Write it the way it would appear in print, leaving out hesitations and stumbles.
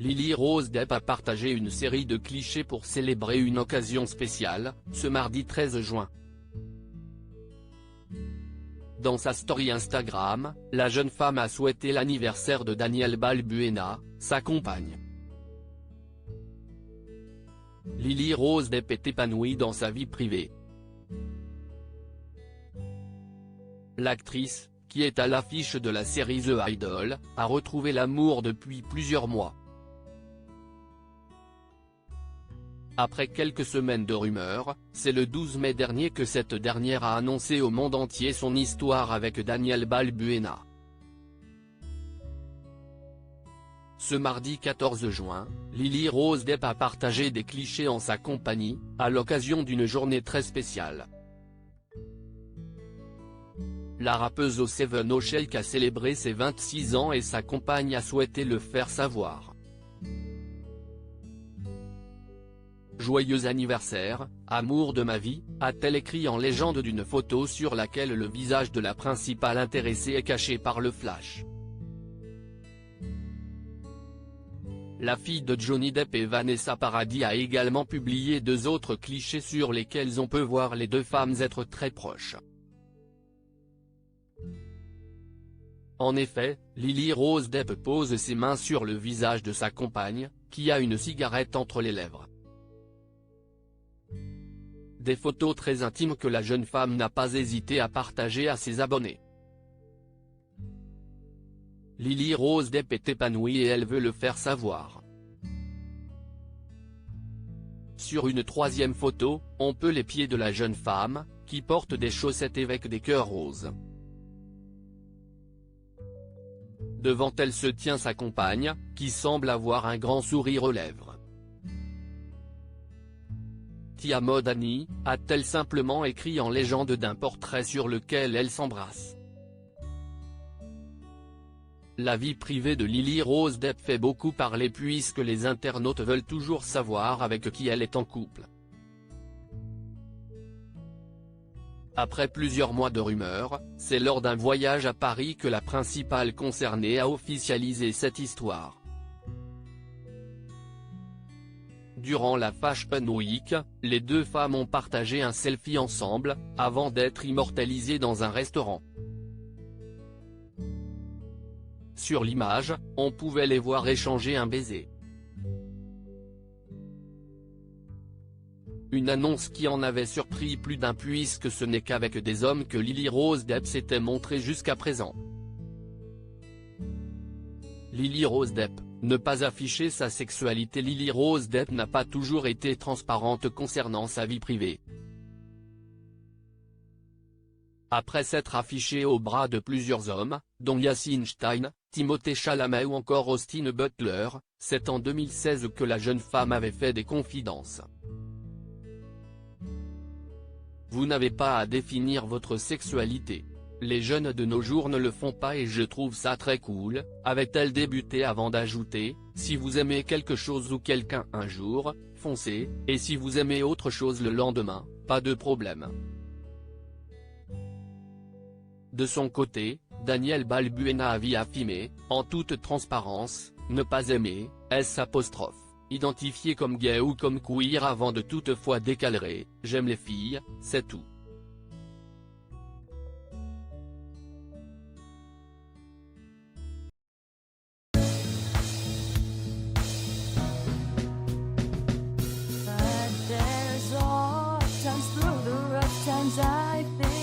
Lily Rose Depp a partagé une série de clichés pour célébrer une occasion spéciale, ce mardi 13 juin. Dans sa story Instagram, la jeune femme a souhaité l'anniversaire de Danielle Balbuena, sa compagne. Lily Rose Depp est épanouie dans sa vie privée. L'actrice, qui est à l'affiche de la série The Idol, a retrouvé l'amour depuis plusieurs mois. Après quelques semaines de rumeurs, c'est le 12 mai dernier que cette dernière a annoncé au monde entier son histoire avec Danielle Balbuena. Ce mardi 14 juin, Lily Rose Depp a partagé des clichés en sa compagnie, à l'occasion d'une journée très spéciale. La rappeuse au Seven Oshake a célébré ses 26 ans et sa compagne a souhaité le faire savoir. Joyeux anniversaire, amour de ma vie, a-t-elle écrit en légende d'une photo sur laquelle le visage de la principale intéressée est caché par le flash. La fille de Johnny Depp et Vanessa Paradis a également publié 2 autres clichés sur lesquels on peut voir les deux femmes être très proches. En effet, Lily Rose Depp pose ses mains sur le visage de sa compagne, qui a une cigarette entre les lèvres. Des photos très intimes que la jeune femme n'a pas hésité à partager à ses abonnés. Lily Rose Depp est épanouie et elle veut le faire savoir. Sur une 3e photo, on peut les pieds de la jeune femme, qui porte des chaussettes avec des cœurs roses. Devant elle se tient sa compagne, qui semble avoir un grand sourire aux lèvres. Tia Modani, a-t-elle simplement écrit en légende d'un portrait sur lequel elle s'embrasse. La vie privée de Lily Rose Depp fait beaucoup parler puisque les internautes veulent toujours savoir avec qui elle est en couple. Après plusieurs mois de rumeurs, c'est lors d'un voyage à Paris que la principale concernée a officialisé cette histoire. Durant la Fashion Week, les deux femmes ont partagé un selfie ensemble, avant d'être immortalisées dans un restaurant. Sur l'image, on pouvait les voir échanger un baiser. Une annonce qui en avait surpris plus d'un puisque ce n'est qu'avec des hommes que Lily Rose Depp s'était montrée jusqu'à présent. Lily Rose Depp, ne pas afficher sa sexualité. Lily Rose Depp n'a pas toujours été transparente concernant sa vie privée. Après s'être affichée au bras de plusieurs hommes, dont Yassin Stein, Timothée Chalamet ou encore Austin Butler, c'est en 2016 que la jeune femme avait fait des confidences. Vous n'avez pas à définir votre sexualité. Les jeunes de nos jours ne le font pas et je trouve ça très cool, avait-elle débuté avant d'ajouter, si vous aimez quelque chose ou quelqu'un un jour, foncez, et si vous aimez autre chose le lendemain, pas de problème. De son côté, Danielle Balbuena a affirmé, en toute transparence, ne pas aimer, identifié comme gay ou comme queer avant de toutefois déclarer, j'aime les filles, c'est tout. But there's all times through the rough times I've been